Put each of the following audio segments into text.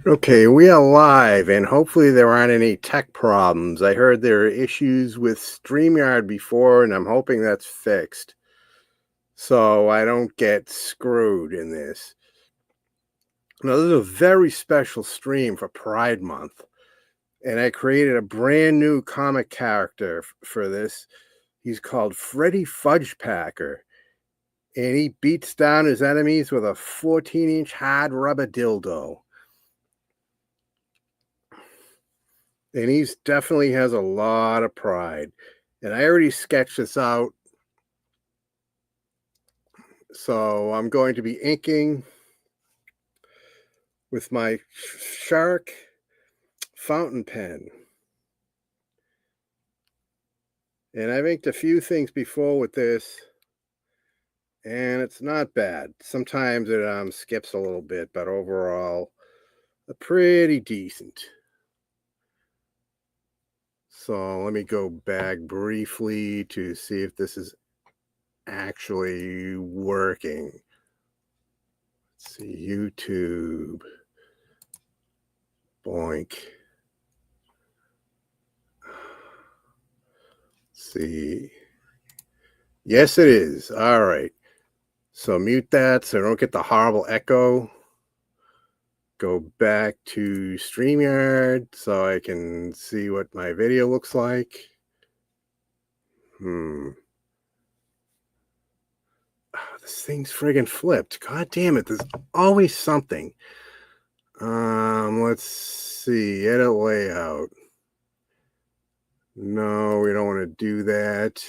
Okay, we are live, and hopefully there aren't any tech problems. I heard there are issues with StreamYard before, and I'm hoping that's fixed so I don't get screwed in this. Now, this is a very special stream for Pride Month, and I created a brand new comic character for this. He's called Freddy Fudge Packer, and he beats down his enemies with a 14-inch hard rubber dildo. And he's definitely has a lot of pride. And I already sketched this out. So I'm going to be inking with my shark fountain pen. And I've inked a few things before with this, and it's not bad. Sometimes it skips a little bit, but overall, pretty decent. So let me go back briefly to see if this is actually working. Let's see, YouTube. Boink. Let's see. Yes, it is. All right. So mute that so I don't get the horrible echo. Go back to StreamYard so I can see what my video looks like. Oh, this thing's friggin' flipped. God damn it. There's always something. Let's see. Edit layout. No, we don't want to do that.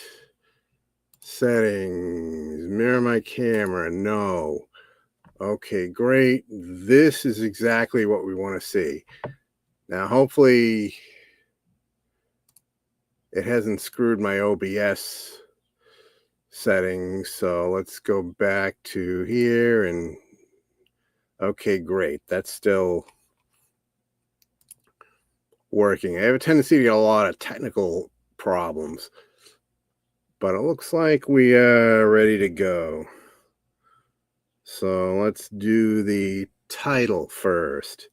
Settings. Mirror my camera. No. Okay, great. This is exactly what we want to see. Now, hopefully it hasn't screwed my OBS settings. So let's go back to here and okay, great. That's still working. I have a tendency to get a lot of technical problems, but it looks like we are ready to go. So let's do the title first.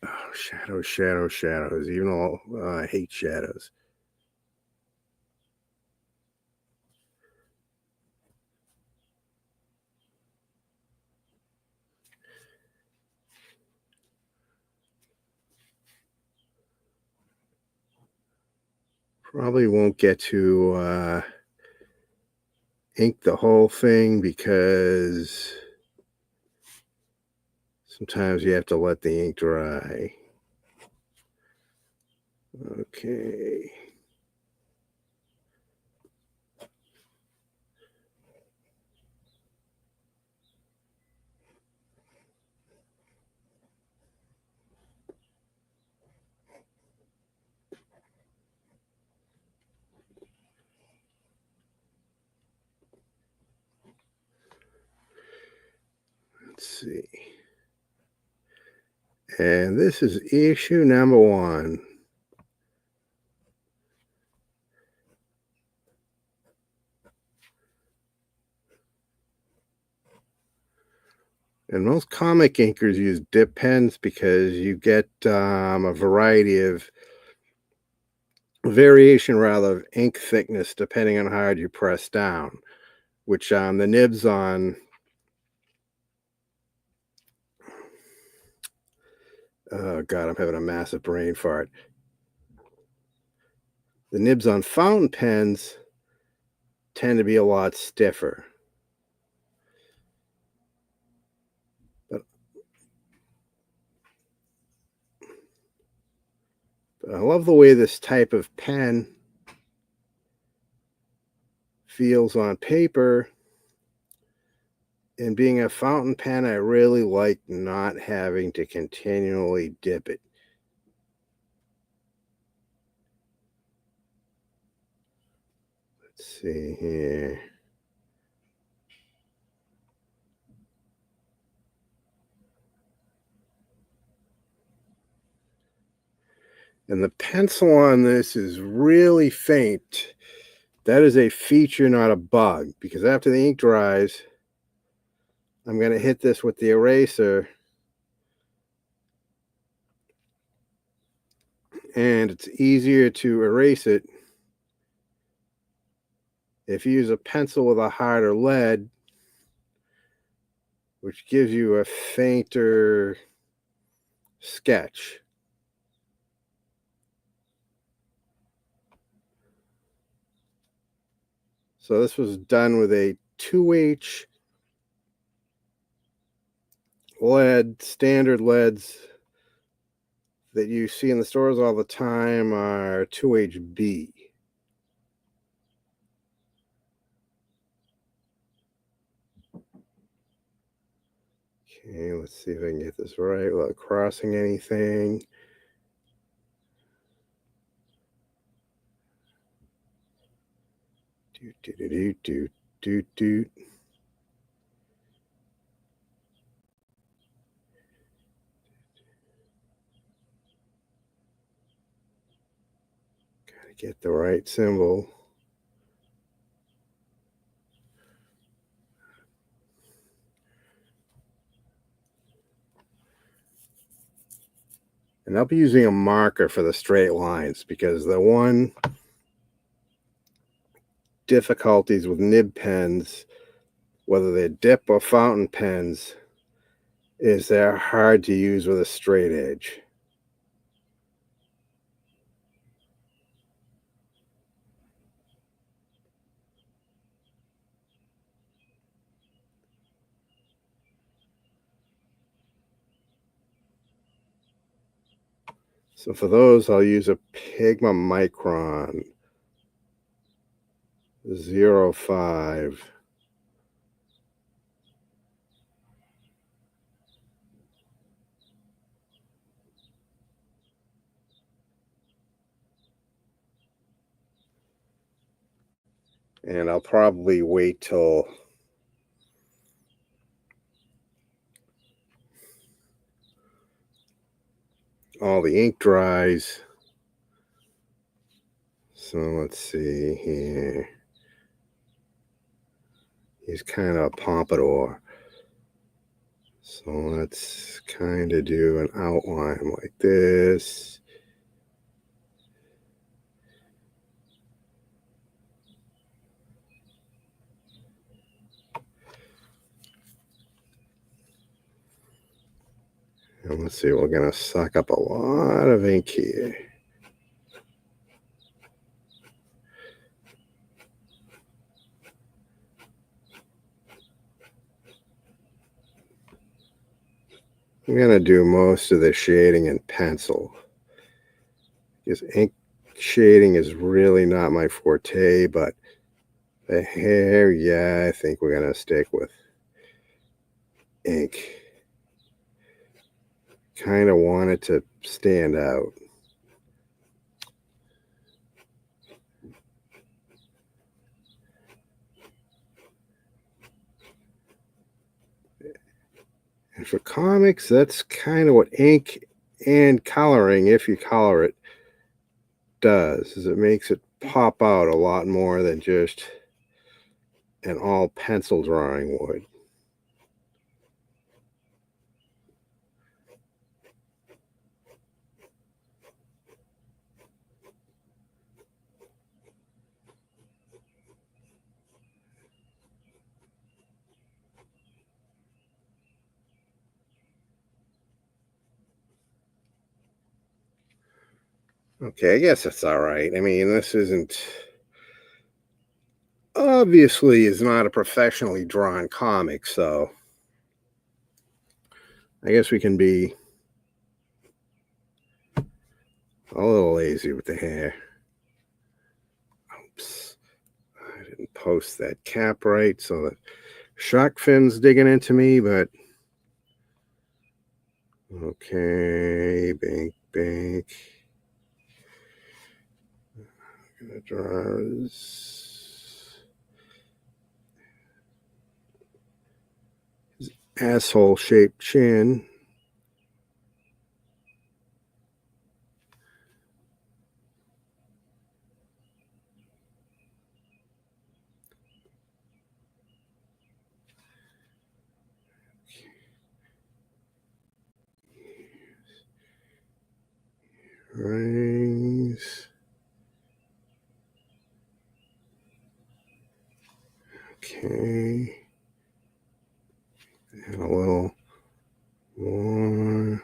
Oh, shadows, shadows, shadows. Even though I hate shadows. Probably won't get to ink the whole thing because sometimes you have to let the ink dry. Okay. Let's see. And this is issue number 1. And most comic inkers use dip pens because you get a variation rather of ink thickness depending on how hard you press down, which the nibs on oh god, I'm having a massive brain fart. The nibs on fountain pens tend to be a lot stiffer. But I love the way this type of pen feels on paper. And being a fountain pen, I really like not having to continually dip it. Let's see here. And the pencil on this is really faint. That is a feature, not a bug, because after the ink dries, I'm going to hit this with the eraser and it's easier to erase it if you use a pencil with a harder lead, which gives you a fainter sketch. So this was done with a 2H lead. Standard leads that you see in the stores all the time are 2HB. Okay, let's see if I can get this right without crossing anything. Do, do, do, do, do, do, do. Gotta get the right symbol. And I'll be using a marker for the straight lines because the one difficulties with nib pens, whether they're dip or fountain pens, is they're hard to use with a straight edge. So for those, I'll use a Pigma Micron 05. And I'll probably wait till all the ink dries. So let's see here. He's kind of a pompadour. So let's kind of do an outline like this. And let's see, we're going to suck up a lot of ink here. I'm going to do most of the shading in pencil because ink shading is really not my forte, but the hair, yeah, I think we're going to stick with ink. Kind of want it to stand out. And for comics, that's kind of what ink and coloring, if you color it, does, is it makes it pop out a lot more than just an all pencil drawing would. Okay, I guess that's all right. I mean, this isn't obviously is not a professionally drawn comic, so I guess we can be a little lazy with the hair. Oops, I didn't post that cap right, so the shark fin's digging into me, but okay, bank, bank. I'm gonna draw his asshole-shaped chin. Right. Okay. And a little more.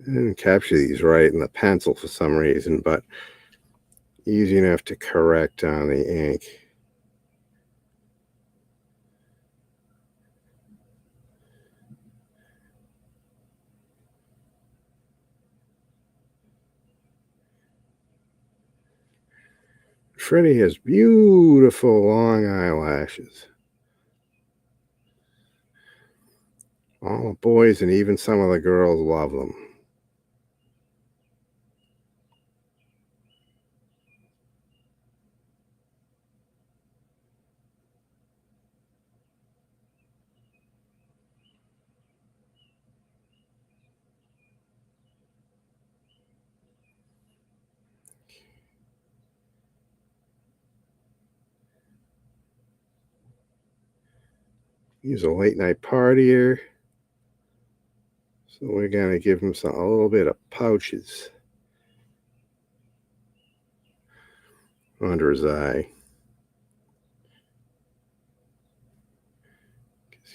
I didn't capture these right in the pencil for some reason, but easy enough to correct on the ink. Freddie has beautiful long eyelashes. All the boys and even some of the girls love them. He's a late night partier, so we're gonna give him a little bit of pouches under his eye.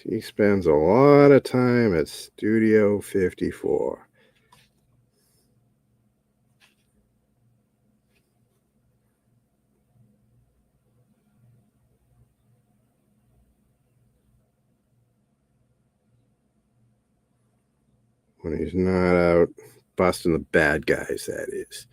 He spends a lot of time at Studio 54. When he's not out busting the bad guys, that is.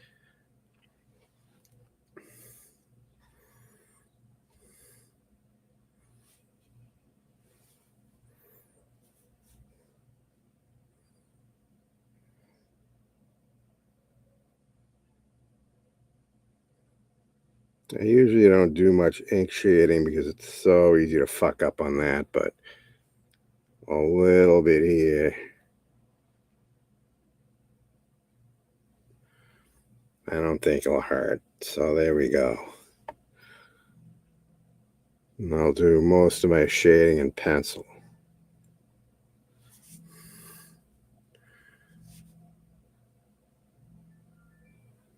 I usually don't do much ink shading because it's so easy to fuck up on that, but a little bit here. I don't think it'll hurt. So there we go. And I'll do most of my shading in pencil.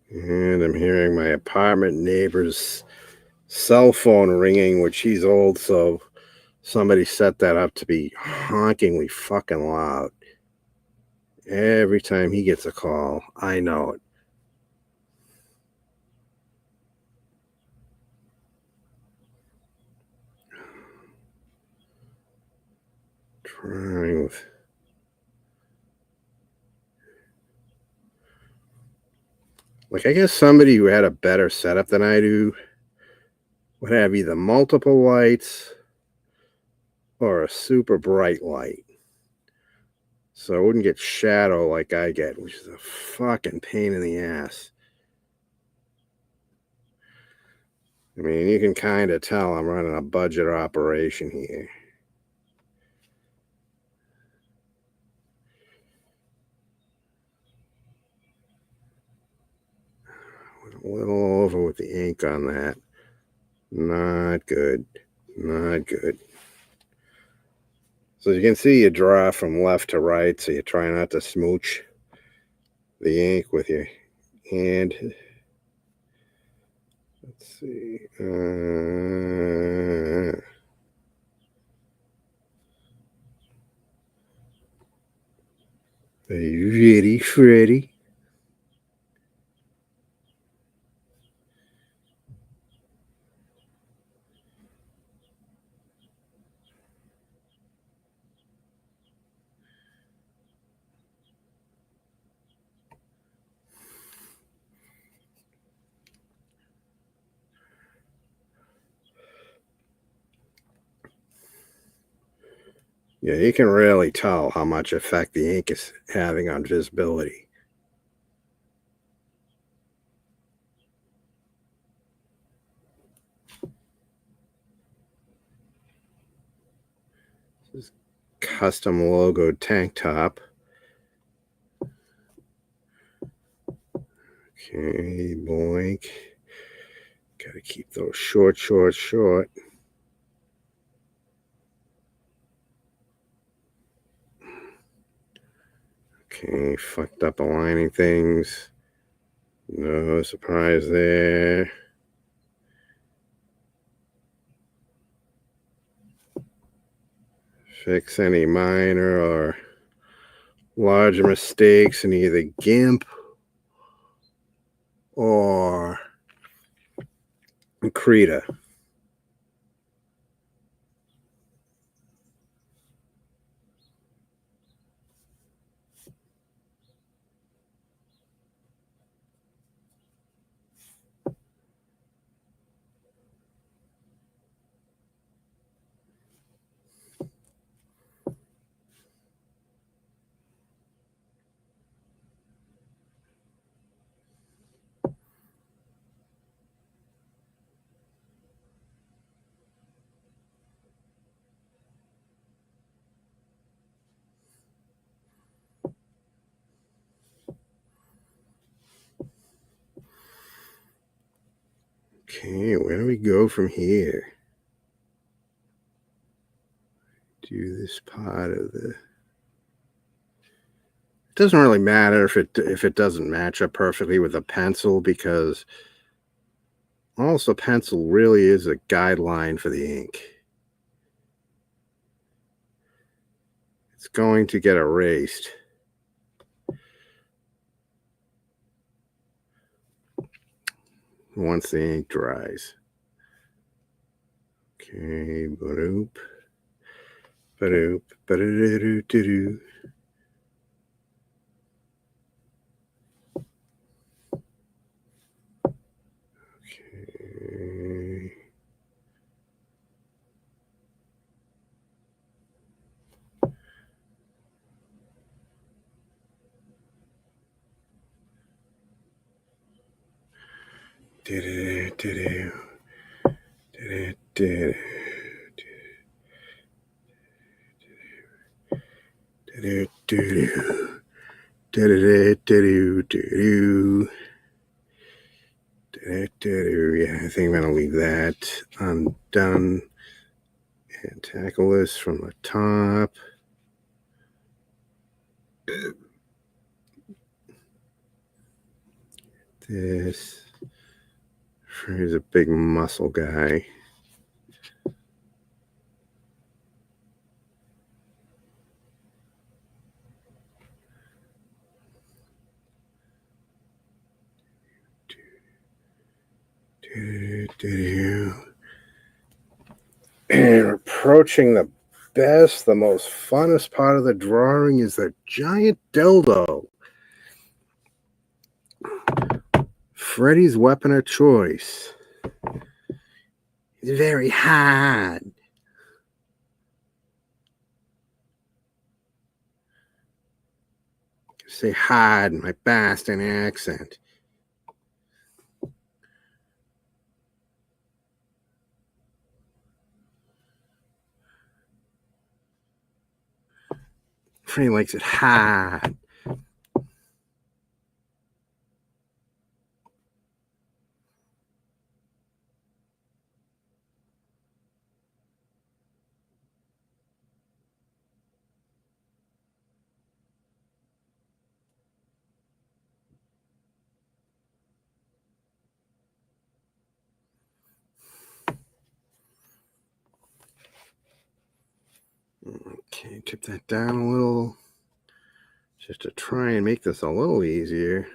And I'm hearing my apartment neighbor's cell phone ringing, which he's old, so somebody set that up to be honkingly fucking loud. Every time he gets a call, I know it. Trying with. Like, I guess somebody who had a better setup than I do would have either multiple lights or a super bright light. So I wouldn't get shadow like I get, which is a fucking pain in the ass. I mean, you can kind of tell I'm running a budget operation here. Went a little over with the ink on that. Not good. Not good. So as you can see, you draw from left to right, so you try not to smooch the ink with your hand. Let's see. Are you ready, Freddy? Yeah, you can really tell how much effect the ink is having on visibility. This is custom logo tank top. Okay, boink. Gotta keep those short, short, short. Okay, fucked up aligning things. No surprise there. fix any minor or larger mistakes in either GIMP or Krita. Okay, where do we go from here? Do this part of the... It doesn't really matter if it doesn't match up perfectly with a pencil, because also pencil really is a guideline for the ink. It's going to get erased once the ink dries. Okay, ba-doop, ba-doop, ba-do-do-do-do-do. Okay. Do-do-do-do-do. Do-do-do-do. Do-do-do-do. Do-do-do-do-do-do. Yeah, I think I'm going to leave that undone and tackle this from the top. This. Here's a big muscle guy. And approaching the best, the most funnest part of the drawing is the giant dildo. Freddy's weapon of choice. It's very hard. Say hard in my Boston accent. Freddy likes it hard. Okay, tip that down a little, just to try and make this a little easier.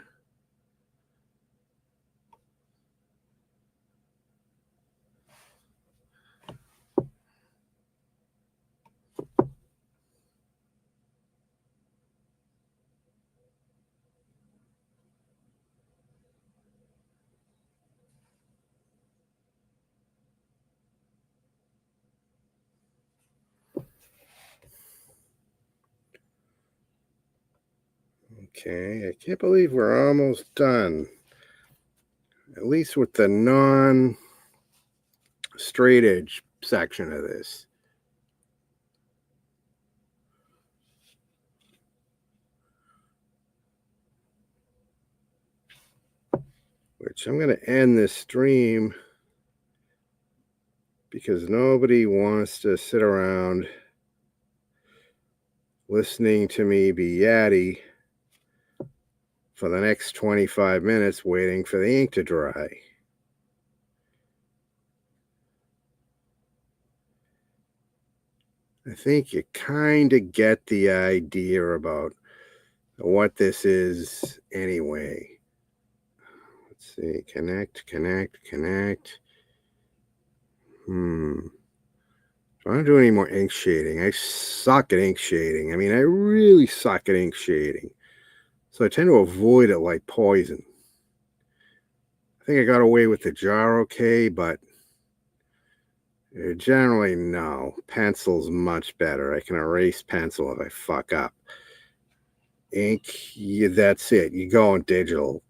Okay, I can't believe we're almost done. At least with the non-straight edge section of this. Which I'm going to end this stream because nobody wants to sit around listening to me be yatty for the next 25 minutes waiting for the ink to dry. I think you kind of get the idea about what this is anyway. Let's see. Connect, connect, connect. I don't do any more ink shading. I suck at ink shading. I mean, I really suck at ink shading. So I tend to avoid it like poison. I think I got away with the jar okay, but generally, no. Pencil's much better. I can erase pencil if I fuck up. Ink, yeah, that's it. You go on digital,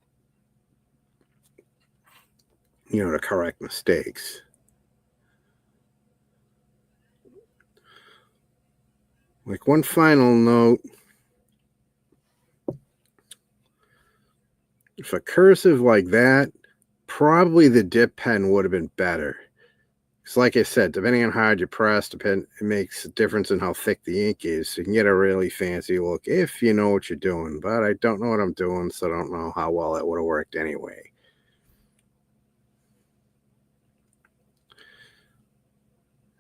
to correct mistakes. Like one final note, if a cursive like that, probably the dip pen would have been better. Because like I said, depending on how hard you press, it makes a difference in how thick the ink is. So you can get a really fancy look if you know what you're doing. But I don't know what I'm doing, so I don't know how well that would have worked anyway.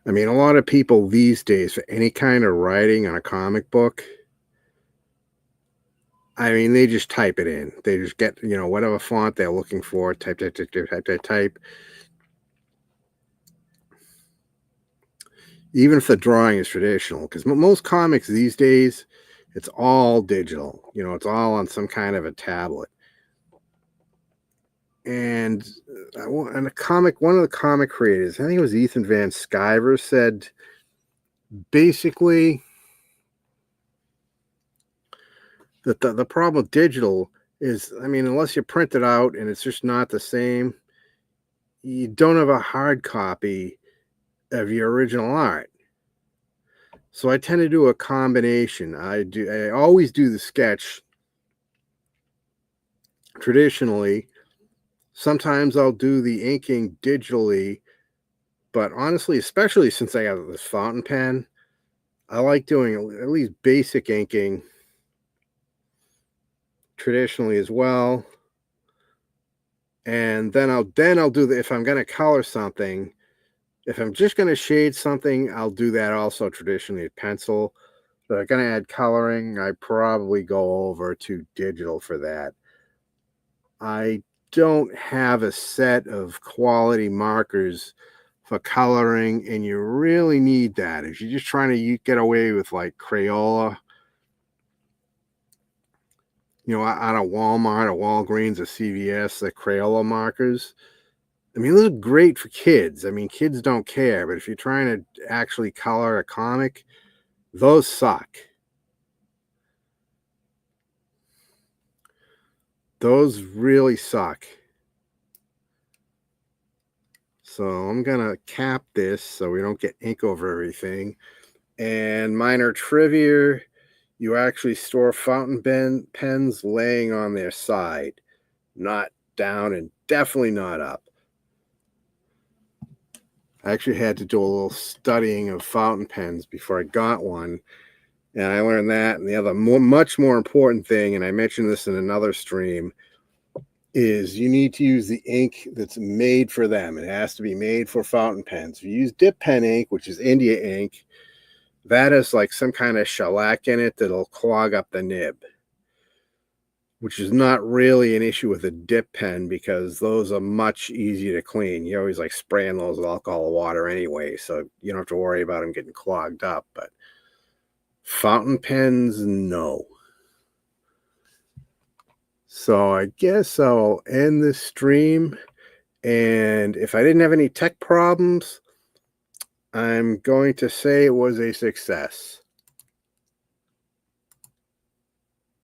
I mean, a lot of people these days, for any kind of writing on a comic book, I mean, they just type it in. They just get, whatever font they're looking for, type, type, type, type, type, type, type. Even if the drawing is traditional, because most comics these days, it's all digital. It's all on some kind of a tablet. And one of the comic creators, I think it was Ethan Van Sciver, said basically that the problem with digital is, I mean, unless you print it out and it's just not the same, you don't have a hard copy of your original art. So I tend to do a combination. I always do the sketch traditionally. Sometimes I'll do the inking digitally, but honestly, especially since I have this fountain pen, I like doing at least basic inking traditionally as well. And then I'll do if I'm going to color something, if I'm just going to shade something, I'll do that also traditionally with pencil. But if I'm going to add coloring, I probably go over to digital for that. I don't have a set of quality markers for coloring, and you really need that. If you're just trying to get away with like Crayola, out of Walmart or Walgreens or CVS, the Crayola markers. I mean, those are great for kids. I mean, kids don't care, but if you're trying to actually color a comic, those suck. Those really suck. So I'm going to cap this so we don't get ink over everything. And minor trivia, you actually store fountain pens laying on their side, not down and definitely not up. I actually had to do a little studying of fountain pens before I got one. And I learned that. And the other much more important thing, and I mentioned this in another stream, is you need to use the ink that's made for them. It has to be made for fountain pens. If you use dip pen ink, which is India ink, that is like some kind of shellac in it that'll clog up the nib, which is not really an issue with a dip pen because those are much easier to clean. You're always like spraying those with alcohol water anyway, so you don't have to worry about them getting clogged up. But fountain pens, no. So I guess I'll end this stream. And if I didn't have any tech problems, I'm going to say it was a success.